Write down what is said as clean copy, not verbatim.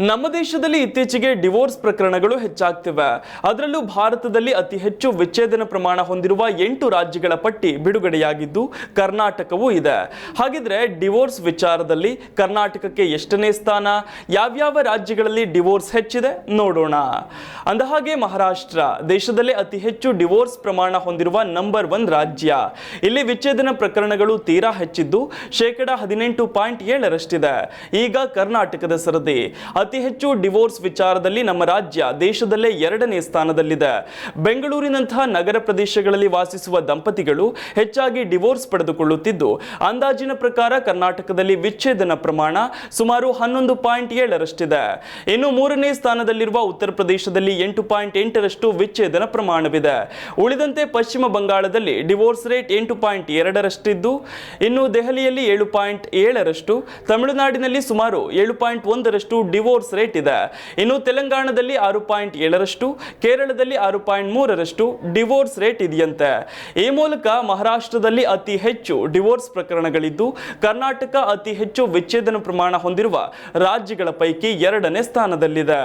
ನಮ್ಮ ದೇಶದಲ್ಲಿ ಇತ್ತೀಚೆಗೆ ಡಿವೋರ್ಸ್ ಪ್ರಕರಣಗಳು ಹೆಚ್ಚಾಗ್ತಿವೆ. ಅದರಲ್ಲೂ ಭಾರತದಲ್ಲಿ ಅತಿ ಹೆಚ್ಚು ವಿಚ್ಛೇದನ ಪ್ರಮಾಣ ಹೊಂದಿರುವ 8 ರಾಜ್ಯಗಳ ಪಟ್ಟಿ ಬಿಡುಗಡೆಯಾಗಿದ್ದು ಕರ್ನಾಟಕವೂ ಇದೆ. ಹಾಗಿದ್ರೆ ಡಿವೋರ್ಸ್ ವಿಚಾರದಲ್ಲಿ ಕರ್ನಾಟಕಕ್ಕೆ ಎಷ್ಟನೇ ಸ್ಥಾನ, ಯಾವ್ಯಾವ ರಾಜ್ಯಗಳಲ್ಲಿ ಡಿವೋರ್ಸ್ ಹೆಚ್ಚಿದೆ ನೋಡೋಣ. ಅಂದಹಾಗೆ ಮಹಾರಾಷ್ಟ್ರ ದೇಶದಲ್ಲೇ ಅತಿ ಹೆಚ್ಚು ಡಿವೋರ್ಸ್ ಪ್ರಮಾಣ ಹೊಂದಿರುವ ನಂಬರ್ 1 ರಾಜ್ಯ. ಇಲ್ಲಿ ವಿಚ್ಛೇದನ ಪ್ರಕರಣಗಳು ತೀರಾ ಹೆಚ್ಚಿದ್ದು 18.7%. ಈಗ ಕರ್ನಾಟಕದ ಸರದಿ. ಅತಿ ಹೆಚ್ಚು ಡಿವೋರ್ಸ್ ವಿಚಾರದಲ್ಲಿ ನಮ್ಮ ರಾಜ್ಯ ದೇಶದಲ್ಲೇ 2ನೇ ಸ್ಥಾನದಲ್ಲಿದೆ. ಬೆಂಗಳೂರಿನಂತಹ ನಗರ ಪ್ರದೇಶಗಳಲ್ಲಿ ವಾಸಿಸುವ ದಂಪತಿಗಳು ಹೆಚ್ಚಾಗಿ ಡಿವೋರ್ಸ್ ಪಡೆದುಕೊಳ್ಳುತ್ತಿದ್ದು, ಅಂದಾಜಿನ ಪ್ರಕಾರ ಕರ್ನಾಟಕದಲ್ಲಿ ವಿಚ್ಛೇದನ ಪ್ರಮಾಣ ಸುಮಾರು 11.7%. ಇನ್ನು 3ನೇ ಸ್ಥಾನದಲ್ಲಿರುವ ಉತ್ತರ ಪ್ರದೇಶದಲ್ಲಿ 8.8% ವಿಚ್ಛೇದನ ಪ್ರಮಾಣವಿದೆ. ಉಳಿದಂತೆ ಪಶ್ಚಿಮ ಬಂಗಾಳದಲ್ಲಿ ಡಿವೋರ್ಸ್ ರೇಟ್ 8.2% ಇನ್ನು ದೆಹಲಿಯಲ್ಲಿ 7.7%, ತಮಿಳುನಾಡಿನಲ್ಲಿ ಸುಮಾರು 7.1% ಡಿವೋರ್ಸ್ ರೇಟ್ ಇದೆ. ಇನ್ನು ತೆಲಂಗಾಣದಲ್ಲಿ 6.7%, ಕೇರಳದಲ್ಲಿ 6.3% ಡಿವೋರ್ಸ್ ರೇಟ್ ಇದೆಯಂತೆ. ಈ ಮೂಲಕ ಮಹಾರಾಷ್ಟ್ರದಲ್ಲಿ ಅತಿ ಹೆಚ್ಚು ಡಿವೋರ್ಸ್ ಪ್ರಕರಣಗಳಿದ್ದು, ಕರ್ನಾಟಕ ಅತಿ ಹೆಚ್ಚು ವಿಚ್ಛೇದನ ಪ್ರಮಾಣ ಹೊಂದಿರುವ ರಾಜ್ಯಗಳ ಪೈಕಿ 2ನೇ ಸ್ಥಾನದಲ್ಲಿದೆ.